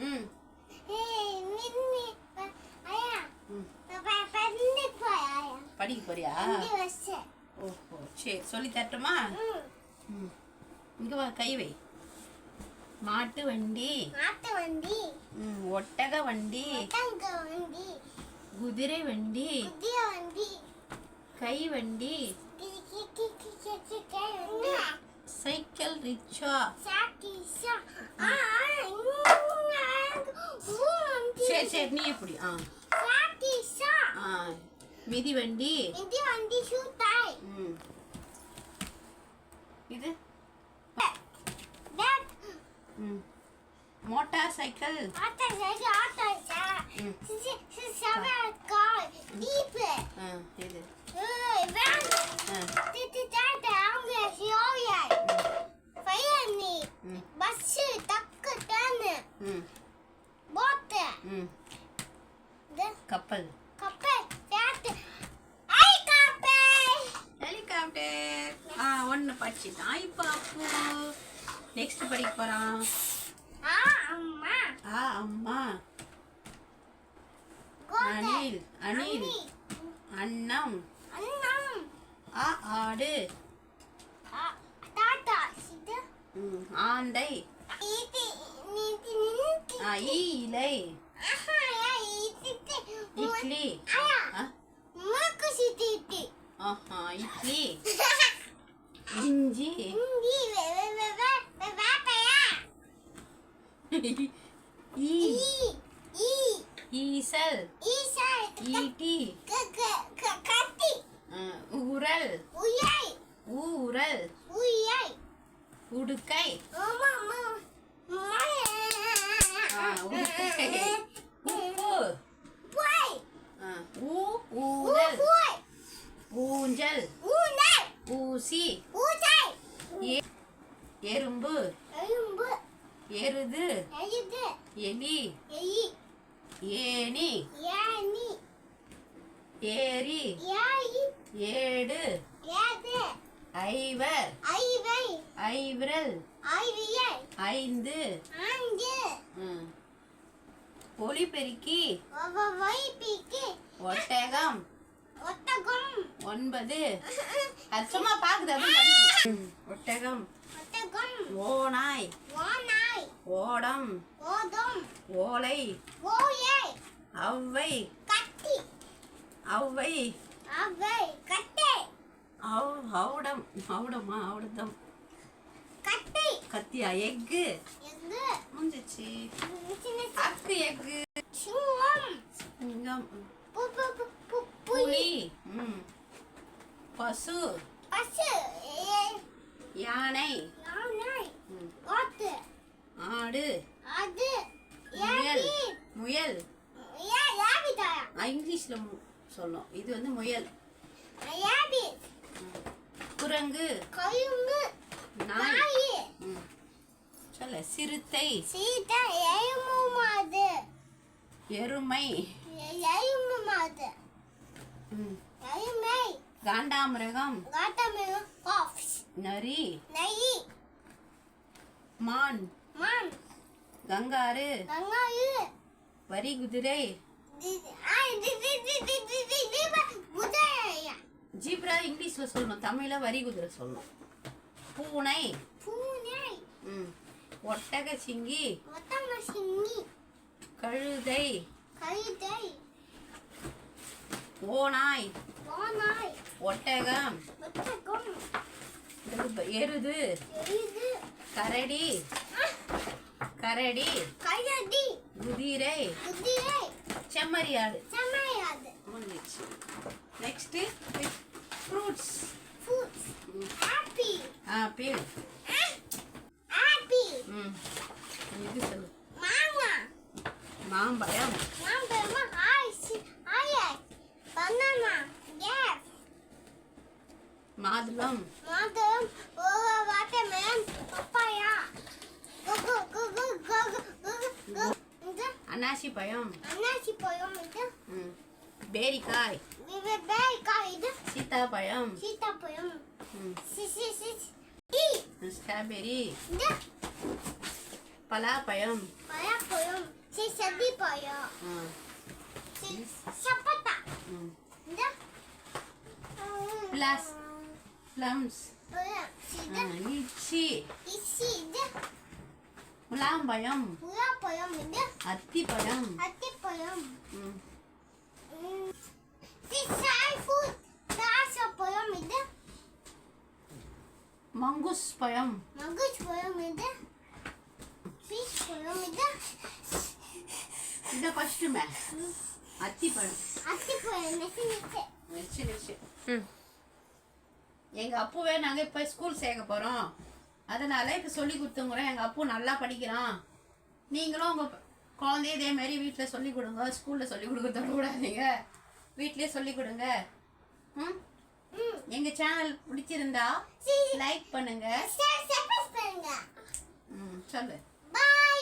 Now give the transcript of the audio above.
ம் படிக்க போறியா? ஓஹோ சரி சொல்லி தரட்டுமா? ம் இங்கே வா கை வை. மாட்டு வண்டி, ஒட்டக வண்டி, குதிரை வண்டி, கை வண்டி, சைக்கிள் ரிக்ஷா. சரி சரி நீ எப்படி? மிதிவண்டி, இது மோட்டார் சைக்கிள், இது கப்பல், ஹெலிகாப்டர். ஒன்று படிச்சுட்டான். இப்போ அப்பு நெக்ஸ்ட் படிக்க போறான். அம்மா, அணில், அன்னம், ஆடு, ஆந்தை, இலை, இட்லி, இட்லி, இஞ்சி, ஈசல், ஈட்டி, உரல், உடுக்கை, ஊதல், ஊஞ்சல், ஊசி, எறும்பு, எருது, எலி, ஏணி, ஏரி, ஏடு, ஐவர், ஐவிரல், ஐந்து, ஒலிபெருக்கி, ஒட்டகம், 9. அது சும்மா பாக்குது. ஒட்டகம், ஓநாய், ஓடம், ஓலை, ஔவை, ஔடதம், கத்தியா, எக்கு, முடிஞ்சிச்சு. அக்கு, எக்கு, சிங்கம், புலி, பசு, யானை, ஆடு, முயல். இங்கிலீஷ்ல சொல்லணும். இது வந்து முயல். குரங்கு, நாய், சொல்ல. சிறுத்தை, எருமை, காண்டாமிருகம், நரி, மான், கங்காரு, வரி குதிரை, ஜீப்ரா இங்கிலீஷ்ல சொல்லணும். தமிழ்ல வரி குதிரை சொல்லணும். பூனை, ஒட்டக சிங்கி, கழுதை, ஓநாய், ஒட்டகம், எருது, கரடி, குதிரை, செம்மறியாடு. Next fruits. ஆப்பிள், இது சொல்லு. மாம்பழம், மாதுளம், அன்னாசி பழம், பேரிக்காய், சீத்தாப்பழம், ஸ்ட்ராபெரி, பலாப்பழம். பலாப்பழம். சி சதி பழம். சி சப்பட்டா. இந்த plums. லிச்சி. இச்சி. இது முலாம்பழம். முலாம்பழம். இது அத்திப்பழம். அத்திப்பழம். சி சாய்ஃபுட். தாசப்பழம். இது மங்குஸ் பழம். மங்குஸ் பழம். இது பீச் பழம். இது இந்த ஃபர்ஸ்ட்டுமே அத்திப்பழம். அத்திப்பழம். நெச்சு. எங்கள் அப்புவே நாங்கள் இப்போ ஸ்கூல் சேர்க்க போகிறோம், அதனால் இப்போ சொல்லி கொடுத்துங்கிறோம். எங்கள் அப்பு நல்லா படிக்கிறான். நீங்களும் உங்கள் குழந்தைய இதேமாரி வீட்டில் சொல்லிக் கொடுங்க. ஸ்கூலில் சொல்லிக் கொடுக்க விடாதீங்க, வீட்டிலே சொல்லிக் கொடுங்க. எங்கள் சேனல் பிடிச்சிருந்தா லைக் பண்ணுங்க. சப்ஸ்கிரைப் பண்ணுங்க. சொல்லு. பை.